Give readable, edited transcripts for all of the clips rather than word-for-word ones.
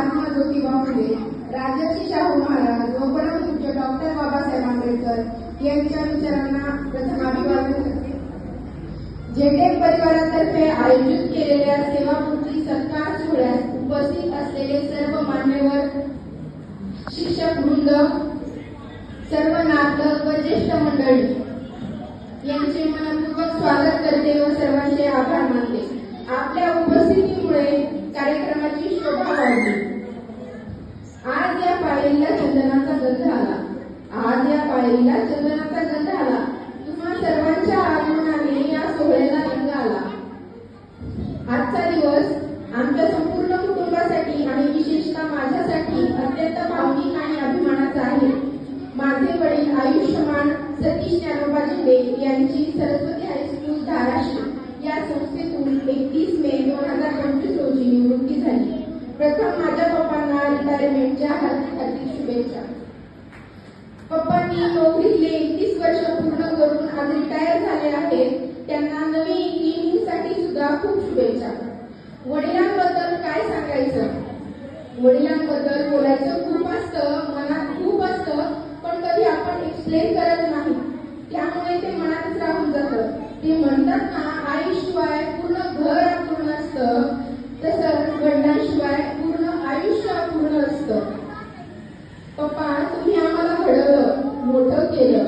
महात्मा ज्योतिबा फुले, राजर्षी शाहू महाराज व परमपूज्य डॉक्टर बाबासाहेब आंबेडकर यांच्या विचारांना प्रथम अभिवादन करते. जेटेक परिवारातर्फे आयोजित केलेल्या सेवापूर्ती सत्कार सोहळ्यात उपस्थित असलेले सर्व मान्यवर, शिक्षक वृंद, सर्व नातलग व ज्येष्ठ मंडळी यांचे मनपूर्वक स्वागत करते व सर्वांचे आभार मानते. आपल्या उपस्थितीमुळे कार्यक्रमाची शोभा वाढली. आज या पायरीला चंदनाचा गंध आला. आज या पायरीला चंदनाचा गंध आला. तुम्हा सर्वांच्या आगमनाने या सोहळ्याला रंग आला. आजचा दिवस आमच्या संपूर्ण कुटुंबासाठी आणि विशेषतः माझ्यासाठी अत्यंत भावनिक आणि अभिमानाचा आहे. माझे वडील आयुष्यमान सतीश ज्ञानोबा झेंडे यांची सरस्वती हायस्कूल धाराशिव या संस्थेतून 31 मे 2025 रोजी निवृत्ती झाली. प्रथम माझ्या पप्पांना रिटायरमेंटच्या हार्दिक शुभेच्छा. पप्पांनी नोकरीतले 31 वर्ष पूर्ण करून आज रिटायर झाले आहेत. त्यांना नवीन इनिंगसाठी सुद्धा खूप शुभेच्छा. वडिलांबद्दल काय सांगायचं? वडिलांबद्दल बोलायचं खूप असतं, मनात खूप असतं, पण कधी आपण एक्सप्लेन करत नाही. त्यामुळे ते मनातच राहून जातं. ते म्हणतात ना, आईशिवाय पूर्ण घर अपूर्ण असतं, तसं वडिलांशिवाय पूर्ण आयुष्य अपूर्ण असतं. पप्पा, तुम्ही आम्हाला घडवलं, मोठं केलं,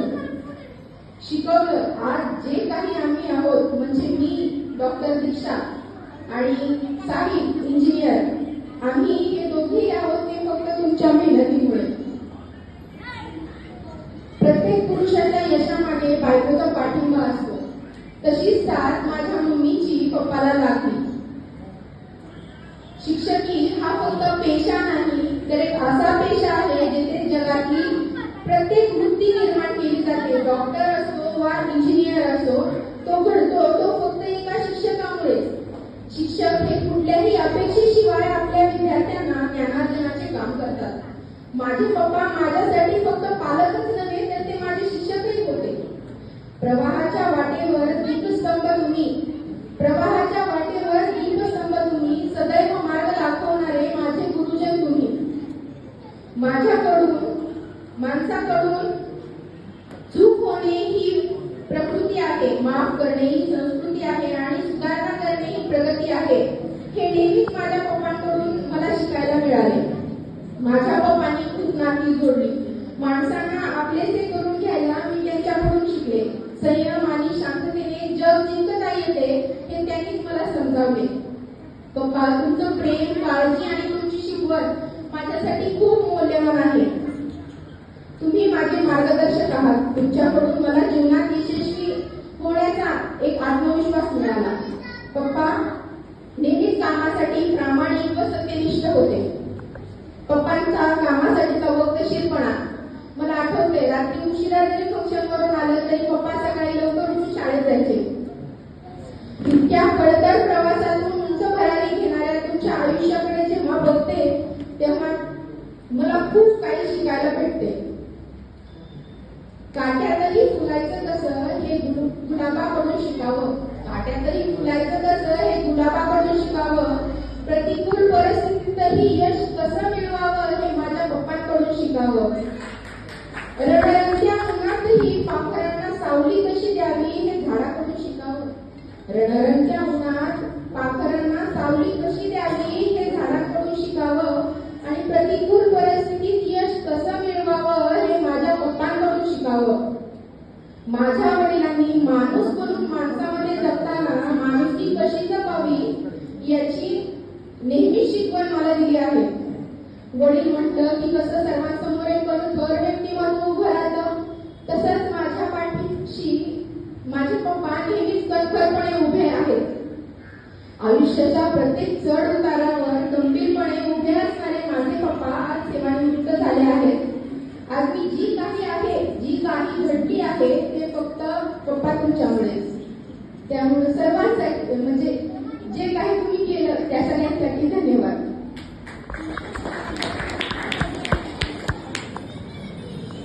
शिकवलं. आज जे काही आम्ही आहोत, म्हणजे मी डॉक्टर दीक्षा आणि साहिब इंजिनियर, आम्ही हे दोघेही आहोत ते फक्त तुमच्या मेहनतीमुळे. प्रत्येक पुरुषाच्या यशामागे बायकोचा पाठिंबा असतो. तशीच साथ माझ्या मम्मीची पप्पाला लागली. शिक्षकी हा फक्त पेशा नाही, तर एक असा पेशा आहे जिथे जगातील प्रत्येक वृत्ती निर्माण केली जाते. डॉक्टर असो वा इंजिनियर असो, तो घडतो तो फक्त एका शिक्षकामुळे. शिक्षक हे कुठल्याही अपेक्षेशिवाय आपल्या विद्यार्थ्यांना ज्ञानार्जनाचे काम करतात. माझे पप्पा माझ्यासाठी फक्त पालकच नव्हे, तर ते माझे शिक्षकही होते. प्रवाहाच्या वाटेवर दीपस्तंभ तुम्ही, प्रवाहाच्या वाटेवर दीपस्तंभ तुम्ही, सदैव मार्ग दाखवणारे माझे गुरुजन तुम्ही. माझ्याकडून, माणसाकडून चूक होणे ही प्रकृती आहे, माफ करणे ही संस्कृती आहे आणि सुधारणा करणे ही प्रगती आहे. हे नेहमीच माझ्या पप्पांकडून मला शिकायला मिळाले. माझ्या पप्पांनी खूप नाती जोडली. माणसांना आपलेसे करून घ्यायला मी त्यांच्याकडून शिकले. संयम आणि शांततेने जग जिंकता येते हे त्यांनीच मला समजावले. पप्पा, तुमचं प्रेम, काळजी आणि तुमची शिकवण माझ्यासाठी खूप मौल्यवान आहे. तुम्ही माझे मार्गदर्शक आहात. तुमच्याकडून मला जीवनात यशस्वी होण्याचा एक आत्मविश्वास मिळाला. पप्पा नेहमीच कामासाठी प्रामाणिक व सत्यनिष्ठ होते. पप्पांचा कामासाठीचा वक्तशीरपणा मला आठवते. रात्री उशिरा जरी फंक्शनवरून आलं तरी पप्पा सकाळी लवकर उठून शाळेत जायचे. इतक्या खडतर प्रवासातून उंच भरारी घेणाऱ्या तुमच्या आयुष्याकडे जेव्हा बघते तेव्हा मला खूप काही शिकायला भेटते. काट्यातही फुलायचं कसं हे गुलाबाकडून शिकावं. काट्यातही फुलायचं कसं हे गुलाबाकडून शिकावं. प्रतिकूल परिस्थितीतही यश कसं मिळवावं हे माझ्या पप्पांकडून शिकावं. रणरंगच्या उन्हातही पाखरांना सावली कशी द्यावी हे झाडाकडून शिकावं. रणरंगच्या उन्हात पाखरांना सावली कशी द्यावी हे झाडाकडून शिकावं. आणि प्रतिकूल परिस्थितीत यश कसं मिळवावं हे माझ्या पप्पांकडून शिकावं. माझ्या वडिलांनी माणूस म्हणून माणसामध्ये जगताना माणुसकी कशी जपावी याची नेहमी शिकवण मला दिली आहे. वडील म्हटलं की कसं सर्वांसमोर एक थोर व्यक्तिमत्व उभं राहतं, तसंच माझ्या पाठीशी माझे पप्पा नेहमीच कणखरपणे उभे आहेत. आयुष्याच्या प्रत्येक चढ उतारावर गंभीरपणे उभे असणारे माझे पप्पा आज सेवानिवृत्त झाले आहेत. आज मी जी काही आहे, जी काही घडली आहे ते फक्त पप्पा तुमच्यामुळेच. त्यामुळे सर्वांसाठी, म्हणजे जे काही तुम्ही केलं त्या सगळ्यांसाठी